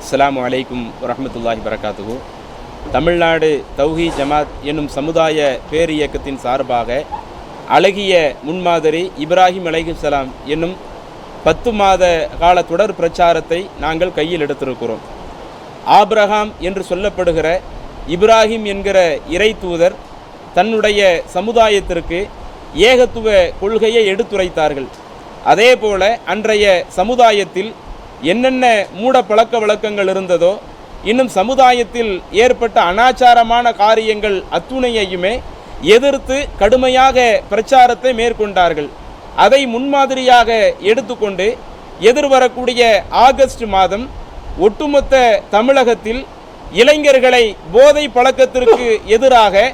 அஸ்ஸலாமு அலைக்கும் வரஹ்மத்துல்லாஹி வரகாத்துஹு. தமிழ்நாடு தௌஹீத் ஜமாத் என்னும் சமுதாய பேரியக்கத்தின் சார்பாக அழகிய முன்மாதிரி இப்ராஹிம் அலைஹிஸ்ஸலாம் என்னும் 10 மாத கால தொடர் பிரச்சாரத்தை நாங்கள் கையில் எடுத்திருக்கிறோம். ஆபிரகாம் என்று சொல்லப்படுகிற இப்ராஹிம் என்கிற இறை தூதர் தன்னுடைய சமுதாயத்திற்கு ஏகத்துவ கொள்கையை எடுத்துரைத்தார்கள். அதே போல அன்றைய சமுதாயத்தில் என்னென்ன மூட பழக்க வழக்கங்கள் இருந்ததோ, இன்னும் சமுதாயத்தில் ஏற்பட்ட அனாச்சாரமான காரியங்கள் அத்துணையையுமே எதிர்த்து கடுமையாக பிரச்சாரத்தை மேற்கொண்டார்கள். அதை முன்மாதிரியாக எடுத்துக்கொண்டு எதிர்வரக்கூடிய ஆகஸ்ட் மாதம் ஒட்டுமொத்த தமிழகத்தில் இளைஞர்களை போதை பழக்கத்திற்கு எதிராக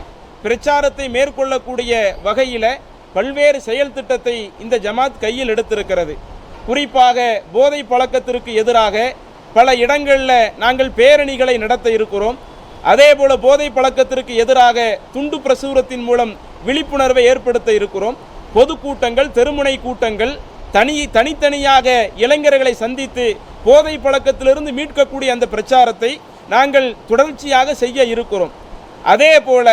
பிரச்சாரத்தை மேற்கொள்ளக்கூடிய வகையில் பல்வேறு செயல் திட்டத்தை இந்த ஜமாத் கையில் எடுத்திருக்கிறது. குறிப்பாக போதை பழக்கத்திற்கு எதிராக பல இடங்களில் நாங்கள் பேரணிகளை நடத்த இருக்கிறோம். அதே போல போதை பழக்கத்திற்கு எதிராக துண்டு பிரசுரத்தின் மூலம் விழிப்புணர்வை ஏற்படுத்த இருக்கிறோம். பொதுக்கூட்டங்கள், தெருமுனை கூட்டங்கள், தனித்தனியாக இளைஞர்களை சந்தித்து போதை பழக்கத்திலிருந்து மீட்கக்கூடிய அந்த பிரச்சாரத்தை நாங்கள் தொடர்ச்சியாக செய்ய இருக்கிறோம். அதே போல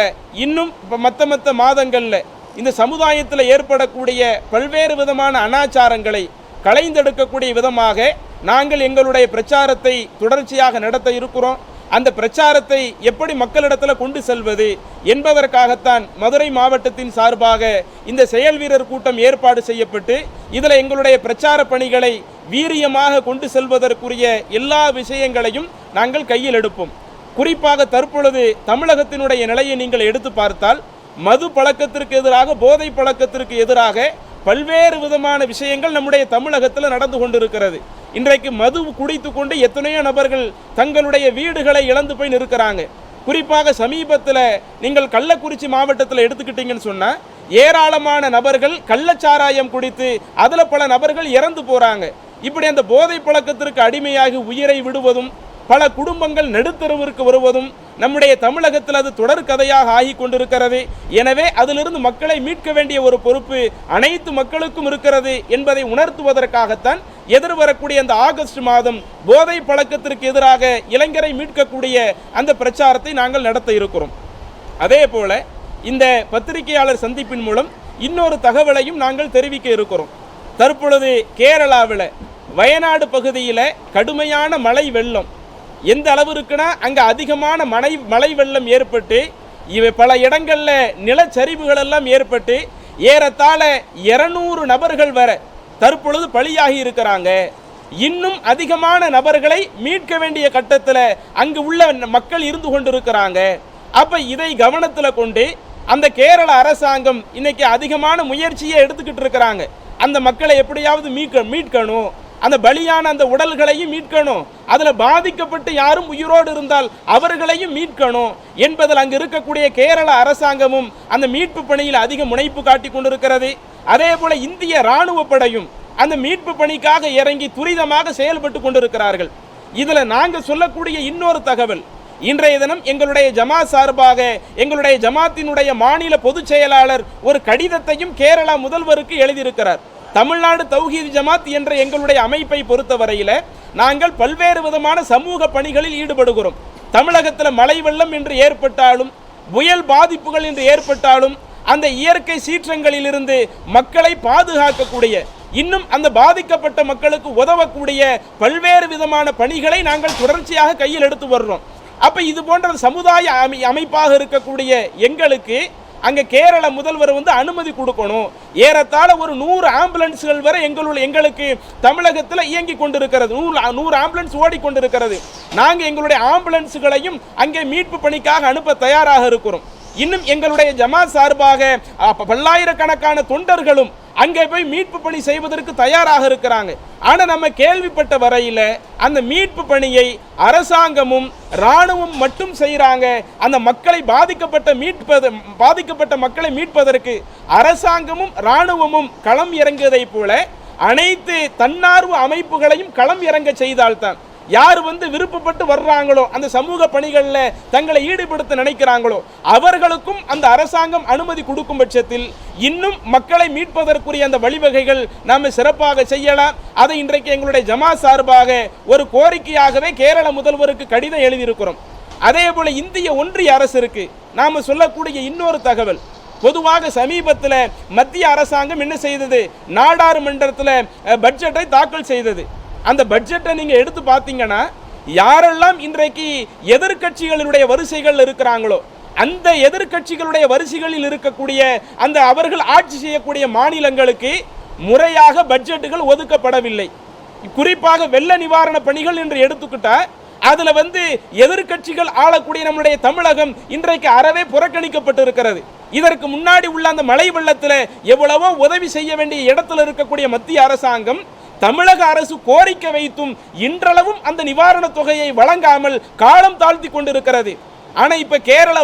இன்னும் மற்ற மாதங்களில் இந்த சமுதாயத்தில் ஏற்படக்கூடிய பல்வேறு விதமான அனாச்சாரங்களை களைந்தெடுக்கக்கூடிய விதமாக நாங்கள் எங்களுடைய பிரச்சாரத்தை தொடர்ச்சியாக நடத்த இருக்கிறோம். அந்த பிரச்சாரத்தை எப்படி மக்களிடத்தில் கொண்டு செல்வது என்பதற்காகத்தான் மதுரை மாவட்டத்தின் சார்பாக இந்த செயல் வீரர் கூட்டம் ஏற்பாடு செய்யப்பட்டு இதில் எங்களுடைய பிரச்சார பணிகளை வீரியமாக கொண்டு செல்வதற்குரிய எல்லா விஷயங்களையும் நாங்கள் கையில் எடுப்போம். குறிப்பாக தற்பொழுது தமிழகத்தினுடைய நிலையை நீங்கள் எடுத்து பார்த்தால் மது பழக்கத்திற்கு எதிராக, போதை பழக்கத்திற்கு எதிராக பல்வேறு விதமான விஷயங்கள் நம்முடைய தமிழகத்தில் நடந்து கொண்டிருக்கிறது. இன்றைக்கு மது குடித்து கொண்டு எத்தனையோ நபர்கள் தங்களுடைய வீடுகளை இழந்து போய் நிற்கிறாங்க. குறிப்பாக சமீபத்தில் நீங்கள் கள்ளக்குறிச்சி மாவட்டத்தில் எடுத்துக்கிட்டீங்கன்னு சொன்னால் ஏராளமான நபர்கள் கள்ளச்சாராயம் குடித்து அதில் பல நபர்கள் இறந்து போகிறாங்க. இப்படி அந்த போதை பழக்கத்திற்கு அடிமையாகி உயிரை விடுவதும், பல குடும்பங்கள் நடுத்தருவிற்கு வருவதும் நம்முடைய தமிழகத்தில் அது தொடர் கதையாக ஆகி கொண்டிருக்கிறது. எனவே அதிலிருந்து மக்களை மீட்க வேண்டிய ஒரு பொறுப்பு அனைத்து மக்களுக்கும் இருக்கிறது என்பதை உணர்த்துவதற்காகத்தான் எதிர்வரக்கூடிய அந்த ஆகஸ்ட் மாதம் போதை பழக்கத்திற்கு எதிராக இளைஞரை மீட்கக்கூடிய அந்த பிரச்சாரத்தை நாங்கள் நடத்த இருக்கிறோம். அதே போல இந்த பத்திரிகையாளர் சந்திப்பின் மூலம் இன்னொரு தகவலையும் நாங்கள் தெரிவிக்க இருக்கிறோம். தற்பொழுது கேரளாவில் வயநாடு பகுதியில் கடுமையான மழை வெள்ளம் எந்த அளவு இருக்குன்னா அங்கே அதிகமான மழை வெள்ளம் ஏற்பட்டு பல இடங்களில் நிலச்சரிவுகள் எல்லாம் ஏற்பட்டு ஏறத்தாழ 200 நபர்கள் வர தற்பொழுது பலியாகி இருக்கிறாங்க. இன்னும் அதிகமான நபர்களை மீட்க வேண்டிய கட்டத்தில் அங்கு உள்ள மக்கள் இருந்து கொண்டிருக்கிறாங்க. அப்போ இதை கவனத்தில் கொண்டு அந்த கேரள அரசாங்கம் இன்னைக்கு அதிகமான முயற்சியை எடுத்துக்கிட்டு இருக்கிறாங்க. அந்த மக்களை எப்படியாவது மீட்கணும், அந்த பலியான அந்த உடல்களையும் மீட்கணும், அதில் பாதிக்கப்பட்டு யாரும் உயிரோடு இருந்தால் அவர்களையும் மீட்கணும் என்பதில் அங்கு இருக்கக்கூடிய கேரள அரசாங்கமும் அந்த மீட்பு பணியில் அதிக முனைப்பு காட்டி கொண்டிருக்கிறது. அதே போல இந்திய இராணுவ படையும் அந்த மீட்பு பணிக்காக இறங்கி துரிதமாக செயல்பட்டு கொண்டிருக்கிறார்கள். இதில் நாங்கள் சொல்லக்கூடிய இன்னொரு தகவல், இன்றைய தினம் எங்களுடைய ஜமாத் சார்பாக எங்களுடைய ஜமாத்தினுடைய மாநில பொதுச் செயலாளர் ஒரு கடிதத்தையும் கேரளா முதல்வருக்கு எழுதியிருக்கிறார். தமிழ்நாடு தௌஹீத் ஜமாத் என்ற எங்களுடைய அமைப்பை பொறுத்தவரையில் நாங்கள் பல்வேறு விதமான சமூக பணிகளில் ஈடுபடுகிறோம். தமிழகத்தில் மழை வெள்ளம் என்று ஏற்பட்டாலும், புயல் பாதிப்புகள் என்று ஏற்பட்டாலும், அந்த இயற்கை சீற்றங்களிலிருந்து மக்களை பாதுகாக்கக்கூடிய, இன்னும் அந்த பாதிக்கப்பட்ட மக்களுக்கு உதவக்கூடிய பல்வேறு விதமான பணிகளை நாங்கள் தொடர்ச்சியாக கையில் எடுத்து வர்றோம். அப்போ இது போன்ற சமுதாய அமைப்பாக இருக்கக்கூடிய எங்களுக்கு அங்கே கேரள முதல்வர் அனுமதி கொடுக்கணும். ஏறத்தாழ ஒரு 100 ஆம்புலன்ஸ்கள் வரை எங்களுக்கு தமிழகத்தில் இயங்கி கொண்டிருக்கிறது. 100 ஆம்புலன்ஸ் ஓடிக்கொண்டிருக்கிறது. நாங்கள் எங்களுடைய ஆம்புலன்ஸுகளையும் அங்கே மீட்பு பணிக்காக அனுப்ப தயாராக இருக்கிறோம். இன்னும் எங்களுடைய ஜமாத் சார்பாக பல்லாயிரக்கணக்கான தொண்டர்களும் அங்கே போய் மீட்பு பணி செய்வதற்கு தயாராக இருக்கிறாங்க. ஆனால் நம்ம கேள்விப்பட்ட வரையில் அந்த மீட்பு பணியை அரசாங்கமும் இராணுவம் மட்டும் செய்கிறாங்க. அந்த மக்களை பாதிக்கப்பட்ட மக்களை மீட்பதற்கு அரசாங்கமும் இராணுவமும் களம் இறங்குவதை போல அனைத்து தன்னார்வ அமைப்புகளையும் களம் இறங்க செய்தால்தான் யார் விருப்பப்பட்டு வர்றாங்களோ அந்த சமூக பணிகளில் தங்களை ஈடுபடுத்த நினைக்கிறாங்களோ அவர்களுக்கும் அந்த அரசாங்கம் அனுமதி கொடுக்கும் பட்சத்தில் இன்னும் மக்களை மீட்பதற்குரிய அந்த வழிவகைகள் நாம் சிறப்பாக செய்யலாம். அதை இன்றைக்கு எங்களுடைய ஜமாத் சார்பாக ஒரு கோரிக்கையாகவே கேரள முதல்வருக்கு கடிதம் எழுதியிருக்கிறோம். அதே போல இந்திய ஒன்றிய அரசிற்கு நாம சொல்லக்கூடிய இன்னொரு தகவல், பொதுவாக சமீபத்தில் மத்திய அரசாங்கம் என்ன செய்தது, நாடாளுமன்றத்தில் பட்ஜெட்டை தாக்கல் செய்தது. அந்த பட்ஜெட்டை நீங்க எடுத்து பார்த்தீங்கன்னா யாரெல்லாம் இன்றைக்கு எதிர்க்கட்சிகளுடைய வரிசைகள் இருக்கிறாங்களோ அந்த எதிர்க்கட்சிகளுடைய வரிசைகளில் இருக்கக்கூடிய அந்த அவர்கள் ஆட்சி செய்யக்கூடிய மாநிலங்களுக்கு முறையாக பட்ஜெட்டுகள் ஒதுக்கப்படவில்லை. குறிப்பாக வெள்ள நிவாரண பணிகள் என்று எடுத்துக்கிட்டா அதுல எதிர்க்கட்சிகள் ஆளக்கூடிய நம்முடைய தமிழகம் இன்றைக்கு அறவே புறக்கணிக்கப்பட்டு இருக்கிறது. இதற்கு முன்னாடி உள்ள அந்த மழை வெள்ளத்தில் எவ்வளவோ உதவி செய்ய வேண்டிய இடத்துல இருக்கக்கூடிய மத்திய அரசாங்கம் தமிழக அரசு கோரிக்கை வைத்தும் இன்றளவும் அந்த நிவாரண தொகையை வழங்காமல் காலம் தாழ்த்தி கொண்டிருக்கிறது. ஆனா இப்ப கேரள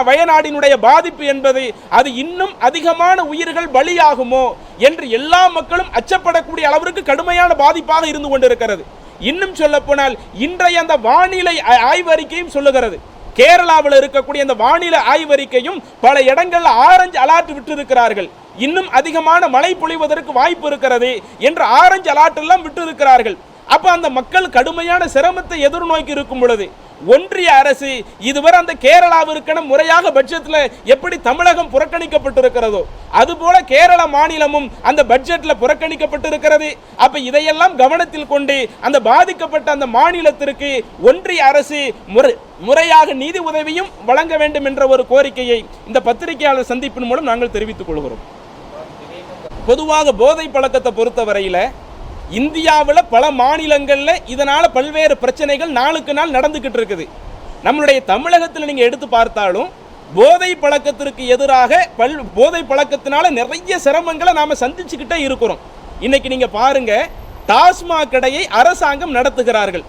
வயநாடினுடைய பாதிப்பு என்பது அது இன்னும் அதிகமான உயிர்கள் பலியாகுமோ என்று எல்லா மக்களும் அச்சப்படக்கூடிய அளவிற்கு கடுமையான பாதிப்பாக இருந்து கொண்டிருக்கிறது. இன்னும் சொல்ல போனால் இன்றைய அந்த வானிலை ஆய்வறிக்கையும் சொல்லுகிறது, கேரளாவில் இருக்கக்கூடிய அந்த வானிலை ஆய்வறிக்கையும் பல இடங்களில் ஆரஞ்சு அலர்ட் விட்டிருக்கிறார்கள். இன்னும் அதிகமான மழை பொழிவதற்கு வாய்ப்பு இருக்கிறது என்று ஆரஞ்சு அலர்ட் எல்லாம் விட்டிருக்கிறார்கள். அப்ப அந்த மக்கள் கடுமையான சிரமத்தை எதிர்நோக்கி இருக்கும் பொழுது ஒன்றிய அரசு இதுவரை அந்த கேரளாவிற்கான முறையாக பட்ஜெட்ல எப்படி தமிழகம் புறக்கணிக்கப்பட்டிருக்கிறதோ அதுபோல கேரள மாநிலமும் அந்த பட்ஜெட்ல புறக்கணிக்கப்பட்டிருக்கிறது. அப்ப இதையெல்லாம் கவனத்தில் கொண்டு அந்த பாதிக்கப்பட்ட அந்த மாநிலத்திற்கு ஒன்றிய அரசு முறையாக நிதி உதவியும் வழங்க வேண்டும் என்ற ஒரு கோரிக்கையை இந்த பத்திரிகையாளர் சந்திப்பின் மூலம் நாங்கள் தெரிவித்துக் கொள்கிறோம். பொதுவாக போதை பழக்கத்தை பொறுத்தவரையில் இந்தியாவில் பல மாநிலங்களில் இதனால் பல்வேறு பிரச்சனைகள் நாளுக்கு நாள் நடந்துக்கிட்டு இருக்குது. நம்மளுடைய தமிழகத்தில் நீங்கள் எடுத்து பார்த்தாலும் போதை பழக்கத்திற்கு எதிராக போதை பழக்கத்தினால நிறைய சிரமங்களை நாம் சந்திச்சுக்கிட்டே இருக்கிறோம். இன்னைக்கு நீங்கள் பாருங்க, டாஸ்மாக் கடையை அரசாங்கம் நடத்துகிறார்கள்.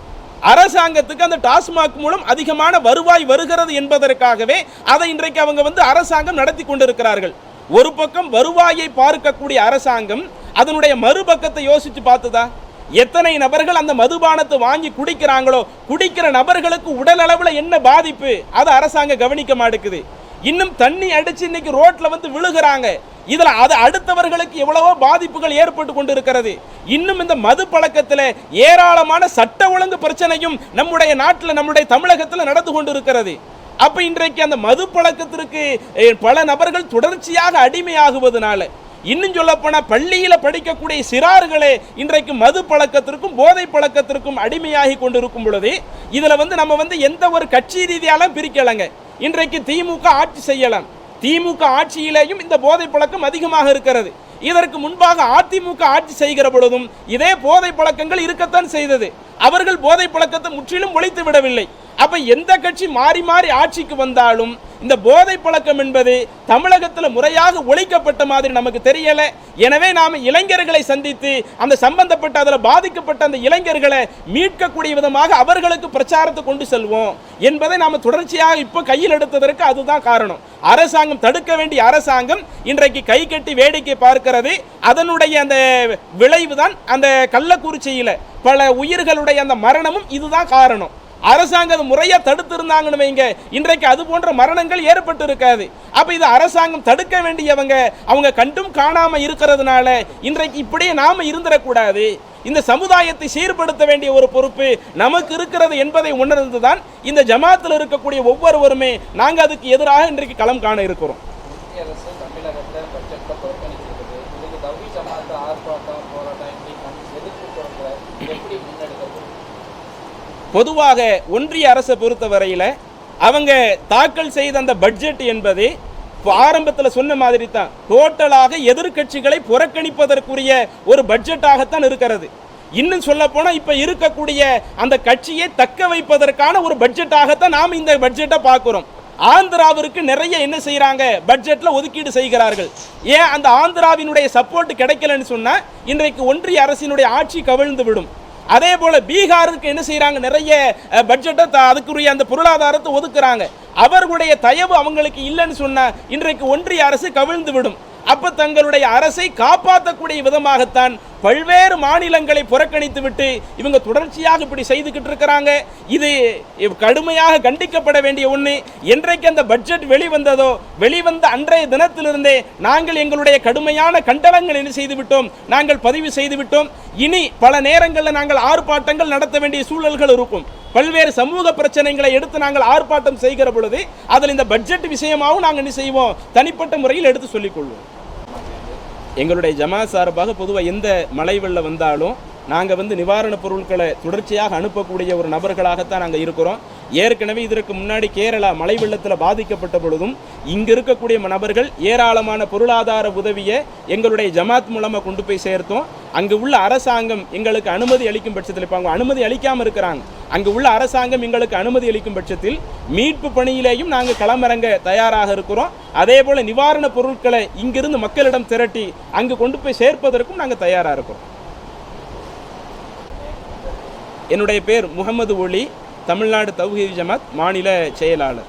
அரசாங்கத்துக்கு அந்த டாஸ்மாக் மூலம் அதிகமான வருவாய் வருகிறது என்பதற்காகவே அதை இன்றைக்கு அவங்க அரசாங்கம் நடத்தி கொண்டிருக்கிறார்கள். ஒரு பக்கம் வருவாயை பார்க்கக்கூடிய அரசாங்கம் அதனுடைய மறுபக்கத்தை யோசிச்சு பார்த்ததா? எத்தனை நபர்கள் அந்த மதுபானத்தை வாங்கி குடிக்கிறாங்களோ குடிக்கிற நபர்களுக்கு உடல் அளவில் என்ன பாதிப்பு அதை அரசாங்கம் கவனிக்க மாட்டேங்குது. இன்னும் தண்ணி அடிச்சு இன்னைக்கு ரோட்ல விழுகிறாங்க. இதுல அது அடுத்தவர்களுக்கு எவ்வளவோ பாதிப்புகள் ஏற்பட்டு கொண்டிருக்கிறது. இன்னும் இந்த மது பழக்கத்தில் ஏராளமான சட்ட ஒழுங்கு பிரச்சனையும் நம்முடைய நாட்டில் நம்முடைய தமிழகத்தில் நடந்து கொண்டிருக்கிறது. அப்ப இன்றைக்கு அந்த மது பழக்கத்திற்கு பல நபர்கள் தொடர்ச்சியாக அடிமையாகுவதனால இன்னும் சொல்ல போனா பள்ளியில படிக்கக்கூடிய சிறார்களே இன்றைக்கு மது பழக்கத்திற்கும் போதை பழக்கத்திற்கும் அடிமையாகி கொண்டிருக்கும் பொழுது இதுல நம்ம எந்த ஒரு கட்சி ரீதியாலும் பிரிக்கலங்க. இன்றைக்கு திமுக ஆட்சி செய்யலாம், திமுக ஆட்சியிலேயும் இந்த போதை பழக்கம் அதிகமாக இருக்கிறது. இதற்கு முன்பாக அதிமுக ஆட்சி செய்கிற பொழுதும் இதே போதை பழக்கங்கள் இருக்கத்தான் செய்தது. அவர்கள் போதை பழக்கத்தை முற்றிலும் ஒழித்து விடவில்லை. அப்ப எந்த கட்சி மாறி மாறி ஆட்சிக்கு வந்தாலும் இந்த போதை பழக்கம் என்பது தமிழகத்தில் முறையாக ஒழிக்கப்பட்ட மாதிரி நமக்கு தெரியல. எனவே நாம இளைஞர்களை சந்தித்து அந்த சம்பந்தப்பட்ட அதில் பாதிக்கப்பட்ட அந்த இளைஞர்களை மீட்கக்கூடிய விதமாக அவர்களுக்கு பிரச்சாரத்தை கொண்டு செல்வோம் என்பதை நாம தொடர்ச்சியாக இப்போ கையில் எடுத்ததற்கு அதுதான் காரணம். அரசாங்கம் தடுக்க வேண்டிய அரசாங்கம் இன்றைக்கு கை கட்டி வேடிக்கை பார்க்கிறது. அதனுடைய அந்த விளைவுதான் அந்த கள்ளக்குறிச்சியில பல உயிர்களுடைய அந்த மரணமும் இதுதான் காரணம். அரசாங்கம் முறையா தடுத்து இருந்தாங்கன்னு வைங்க, இன்றைக்கு அது போன்ற மரணங்கள் ஏற்பட்டு இருக்காது. அப்ப இது அரசாங்கம் தடுக்க வேண்டியவங்க அவங்க கண்டும் காணாம இருக்கிறதுனால இன்றைக்கு இப்படியே நாம இருந்துடக்கூடாது, இந்த சமுதாயத்தை சீர்படுத்த வேண்டிய ஒரு பொறுப்பு நமக்கு இருக்கிறது என்பதை உணர்ந்துதான் இந்த ஜமாத்தில் இருக்கக்கூடிய ஒவ்வொருவருமே நாங்க அதுக்கு எதிராக இன்றைக்கு களம் காண இருக்கிறோம். பொதுவாக ஒன்றிய அரசை பொறுத்தவரையில் அவங்க தாக்கல் செய்த அந்த பட்ஜெட் என்பது ஆரம்பத்தில் சொன்ன மாதிரி தான் டோட்டலாக எதிர்க்கட்சிகளை புறக்கணிப்பதற்குரிய ஒரு பட்ஜெட்டாகத்தான் இருக்கிறது. இன்னும் சொல்ல போனால் இப்போ இருக்கக்கூடிய அந்த கட்சியை தக்க வைப்பதற்கான ஒரு பட்ஜெட்டாகத்தான் நாம் இந்த பட்ஜெட்டை பார்க்கிறோம். ஆந்திராவிற்கு நிறைய என்ன செய்யறாங்க, பட்ஜெட்ல ஒதுக்கீடு செய்கிறார்கள். ஏன் அந்த ஆந்திராவினுடைய சப்போர்ட் கிடைக்கலன்னு சொன்னா இன்றைக்கு ஒன்றிய அரசினுடைய ஆட்சி கவிழ்ந்து விடும். அதே போல பீகாருக்கு என்ன செய்யறாங்க, நிறைய பட்ஜெட்டை அதுக்குரிய அந்த பொருளாதாரத்தை ஒதுக்குறாங்க. அவர்களுடைய தயவு அவங்களுக்கு இல்லைன்னு சொன்னா இன்றைக்கு ஒன்றிய அரசு கவிழ்ந்து விடும். அப்ப தங்களுடைய அரசை காப்பாற்றக்கூடிய விதமாகத்தான் பல்வேறு மாநிலங்களை புறக்கணித்து விட்டு இவங்க தொடர்ச்சியாக இப்படி செய்துக்கிட்டு இருக்கிறாங்க. இது கடுமையாக கண்டிக்கப்பட வேண்டிய ஒன்று. என்றைக்கு அந்த பட்ஜெட் வெளிவந்ததோ, வெளிவந்த அன்றைய தினத்திலிருந்தே நாங்கள் எங்களுடைய கடுமையான கண்டனங்கள் என்ன செய்து விட்டோம், நாங்கள் பதிவு செய்து விட்டோம். இனி பல நேரங்களில் நாங்கள் ஆர்ப்பாட்டங்கள் நடத்த வேண்டிய சூழல்கள் இருக்கும். பல்வேறு சமூக பிரச்சனைகளை எடுத்து நாங்கள் ஆர்ப்பாட்டம் செய்கிற பொழுது அதில் இந்த பட்ஜெட் விஷயமாகவும் நாங்கள் என்ன செய்வோம், தனிப்பட்ட முறையில் எடுத்து சொல்லிக் கொள்வோம். எங்களுடைய ஜமாத் சார்பாக பொதுவாக எந்த மழை வெள்ளம் வந்தாலும் நாங்கள் நிவாரணப் பொருட்களை தொடர்ச்சியாக அனுப்பக்கூடிய ஒரு நபர்களாகத்தான் நாங்கள் இருக்கிறோம். ஏற்கனவே இதற்கு முன்னாடி கேரளா மழை வெள்ளத்தில் பாதிக்கப்பட்ட பொழுதும் இங்கே இருக்கக்கூடிய நபர்கள் ஏராளமான பொருளாதார உதவியை எங்களுடைய ஜமாத் மூலமாக கொண்டு போய் சேர்த்தோம். அங்கு உள்ள அரசாங்கம் எங்களுக்கு அனுமதி அளிக்கும் பட்சத்தில், இப்போ அவங்க அனுமதி அளிக்காமல் இருக்கிறாங்க, அங்கு உள்ள அரசாங்கம் எங்களுக்கு அனுமதி அளிக்கும் பட்சத்தில் மீட்பு பணியிலேயும் நாங்கள் களமிறங்க தயாராக இருக்கிறோம். அதே போல் நிவாரணப் பொருட்களை இங்கிருந்து மக்களிடம் திரட்டி அங்கு கொண்டு போய் சேர்ப்பதற்கும் நாங்கள் தயாராக இருக்கிறோம். என்னுடைய பேர் முகமது ஒலி, தமிழ்நாடு தௌஹீத் ஜமாத் மாநில செயலாளர்.